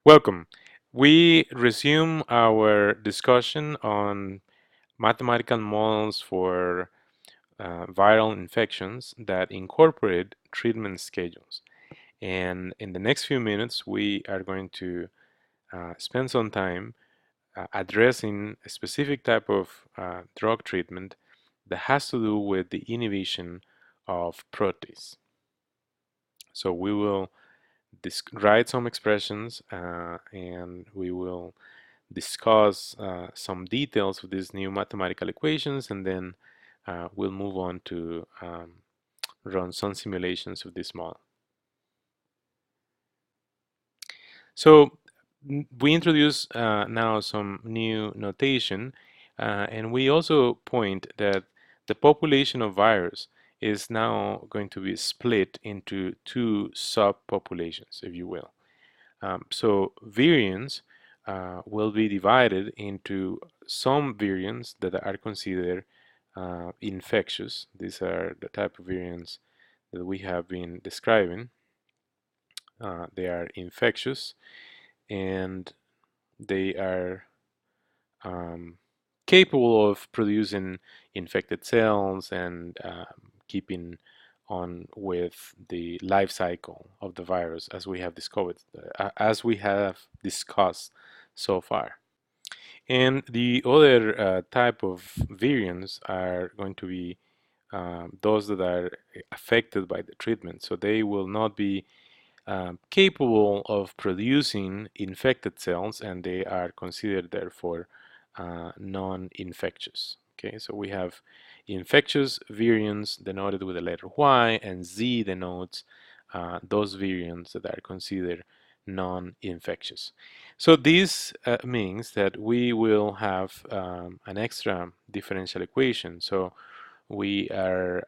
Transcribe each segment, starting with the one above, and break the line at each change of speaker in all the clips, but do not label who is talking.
Welcome. We resume our discussion on mathematical models for viral infections that incorporate treatment schedules. And in the next few minutes, we are going to spend some time addressing a specific type of drug treatment that has to do with the inhibition of protease. So we will write some expressions and we will discuss some details of these new mathematical equations, and then we'll move on to run some simulations of this model. So we introduce now some new notation, and we also point that the population of virus is now going to be split into two subpopulations, if you will. So virions will be divided into some virions that are considered infectious. These are the type of virions that we have been describing. They are infectious and they are capable of producing infected cells and keeping on with the life cycle of the virus as we have discussed so far. And the other type of virions are going to be those that are affected by the treatment. So they will not be capable of producing infected cells, and they are considered therefore non-infectious. Okay, so we have infectious virions denoted with the letter Y, and Z denotes those virions that are considered non-infectious. So this means that we will have an extra differential equation. So we are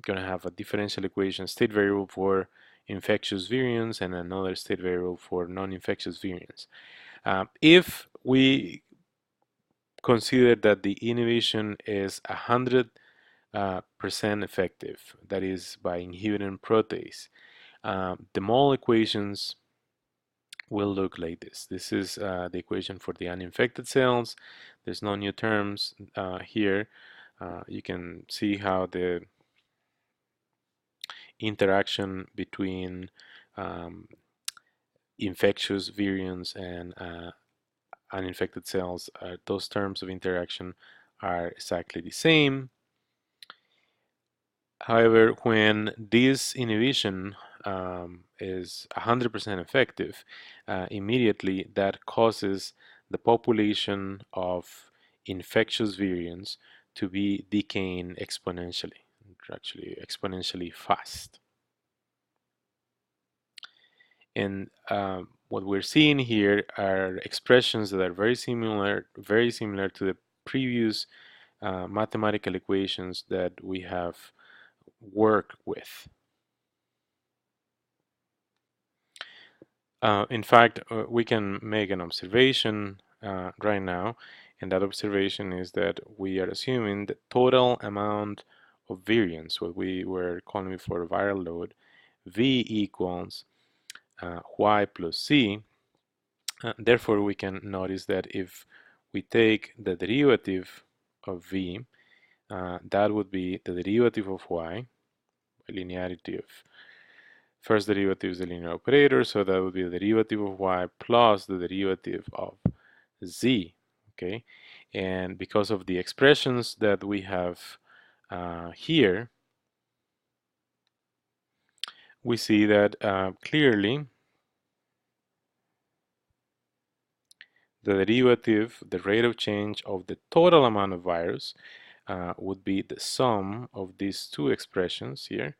going to have a differential equation state variable for infectious virions and another state variable for non-infectious virions. If we consider that the inhibition is 100% effective, that is by inhibiting protease, the mole equations will look like this. This is the equation for the uninfected cells. There's no new terms here. You can see how the interaction between infectious virions and uninfected cells, those terms of interaction are exactly the same. However, when this inhibition is 100% effective, immediately that causes the population of infectious virions to be decaying exponentially, actually exponentially fast. And what we're seeing here are expressions that are very similar to the previous mathematical equations that we have worked with. In fact, we can make an observation right now, and that observation is that we are assuming the total amount of virions, what we were calling before viral load, V equals Y plus C. Therefore, we can notice that if we take the derivative of V, that would be the derivative of Y, linearity of first derivative is the linear operator, so that would be the derivative of Y plus the derivative of Z, okay? And because of the expressions that we have here, we see that clearly the derivative, the rate of change of the total amount of virus would be the sum of these two expressions here,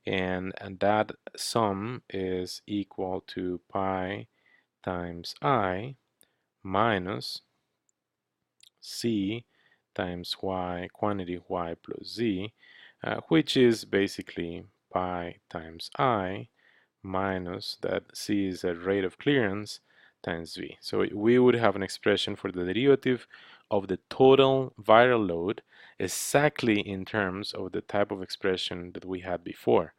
and that sum is equal to pi times I minus C times Y, quantity Y plus Z, which is basically pi times I minus that C is the rate of clearance times V. So we would have an expression for the derivative of the total viral load exactly in terms of the type of expression that we had before.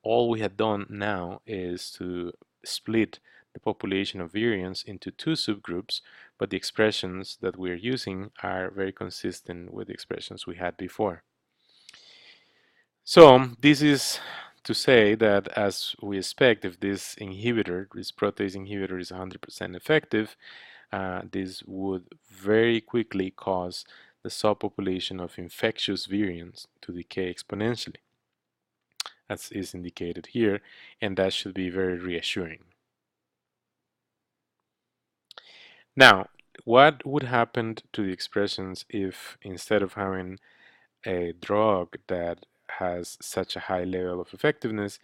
All we had done now is to split the population of virions into two subgroups, but the expressions that we're using are very consistent with the expressions we had before. So this is to say that as we expect, if this inhibitor, this protease inhibitor is 100% effective, this would very quickly cause the subpopulation of infectious virions to decay exponentially, as is indicated here, and that should be very reassuring. Now, what would happen to the expressions if instead of having a drug that has such a high level of effectiveness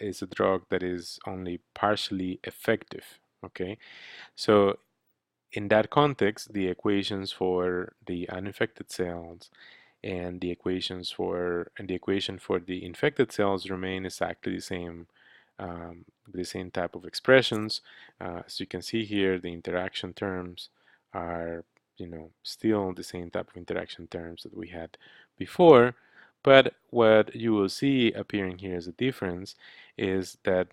is a drug that is only partially effective? Okay, so in that context, the equations for the uninfected cells and the equation for the infected cells remain exactly the same type of expressions. As you can see here, the interaction terms are, still the same type of interaction terms that we had before. But what you will see appearing here as a difference is that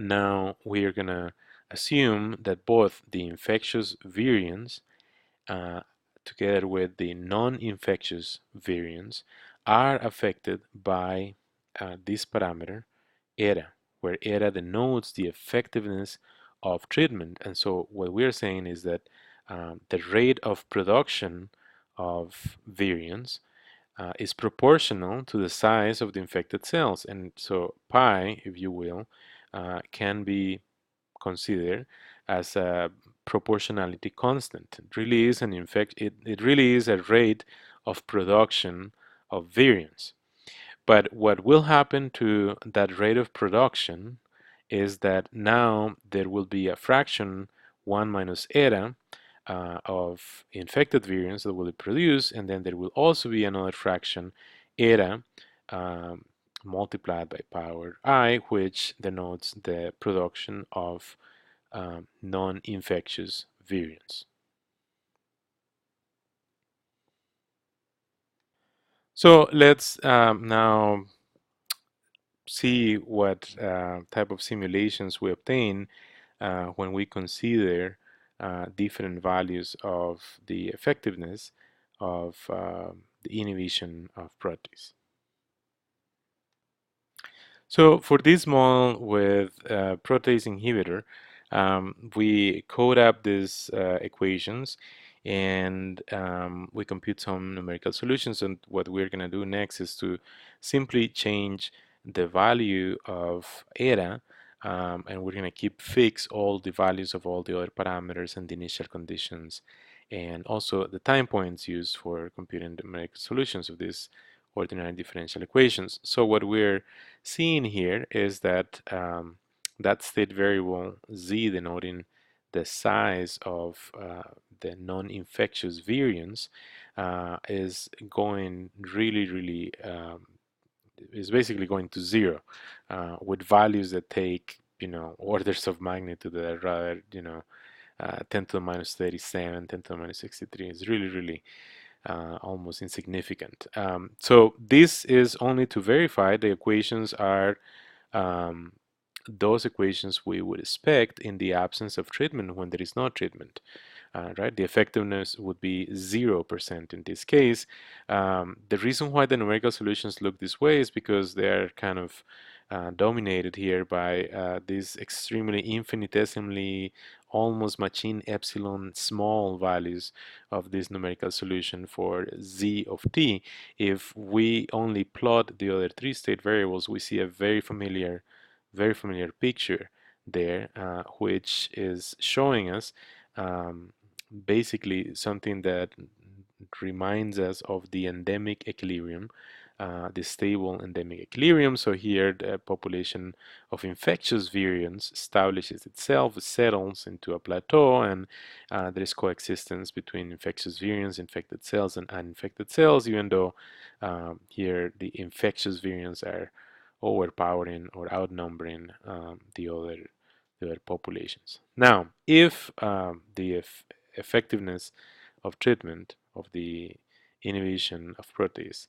now we are going to assume that both the infectious virions uh, together with the non-infectious virions are affected by this parameter eta, where eta denotes the effectiveness of treatment. And so what we're saying is that the rate of production of virions is proportional to the size of the infected cells. And so pi, if you will, can be considered as a proportionality constant. It really is it really is a rate of production of virions. But what will happen to that rate of production is that now there will be a fraction 1 minus eta of infected virions that will be produced, and then there will also be another fraction eta um, multiplied by power I, which denotes the production of non-infectious virions. So let's now see what type of simulations we obtain when we consider different values of the effectiveness of the inhibition of protease. So for this model with protease inhibitor, we code up these equations and we compute some numerical solutions. And what we're going to do next is to simply change the value of eta, and we're going to keep fix all the values of all the other parameters and the initial conditions, and also the time points used for computing the numerical solutions of these ordinary differential equations. So what we're seeing here is that that state variable z, denoting the size of the non-infectious virions, is going really is basically going to zero with values that take orders of magnitude that are rather 10 to the minus 37, 10 to the minus 63. It's really almost insignificant. So this is only to verify the equations are um, those equations we would expect in the absence of treatment when there is no treatment. Right? The effectiveness would be 0% in this case. The reason why the numerical solutions look this way is because they're kind of dominated here by these extremely infinitesimally almost machine epsilon small values of this numerical solution for z of t. If we only plot the other three state variables, we see a very familiar picture there, which is showing us um, basically something that reminds us of the endemic equilibrium, the stable endemic equilibrium. So here the population of infectious virions establishes itself, settles into a plateau, and there is coexistence between infectious virions, infected cells, and uninfected cells, even though here the infectious virions are overpowering or outnumbering the other populations. Now, if the effectiveness of treatment of the inhibition of protease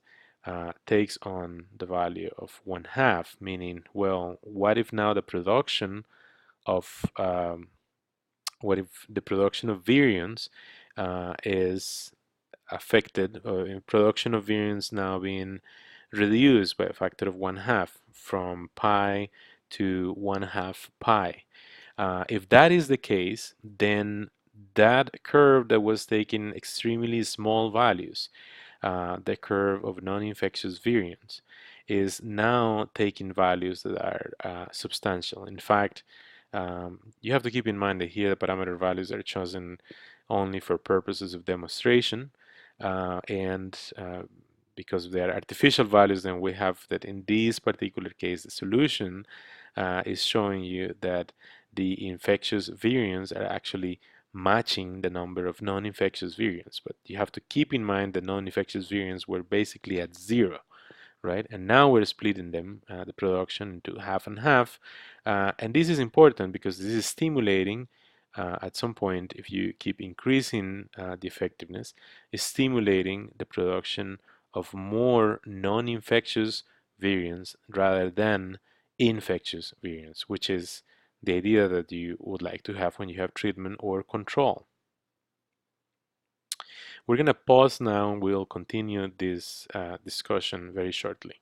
takes on the value of 1/2, meaning, well, what if now the production of what if the production of virions is affected, or in production of virions now being reduced by a factor of 1/2 from pi to 1/2 pi. If that is the case, then that curve that was taking extremely small values, the curve of non-infectious virions, is now taking values that are substantial. In fact, you have to keep in mind that here the parameter values are chosen only for purposes of demonstration, and because they are artificial values, then we have that in this particular case, the solution is showing you that the infectious virions are actually matching the number of non-infectious virions. But you have to keep in mind that non-infectious virions were basically at 0, right? And now we're splitting them, the production, into half and half. And this is important because this is stimulating, at some point, if you keep increasing the effectiveness, is stimulating the production of more non-infectious virions rather than infectious virions, which is the idea that you would like to have when you have treatment or control. We're going to pause now and we'll continue this discussion very shortly.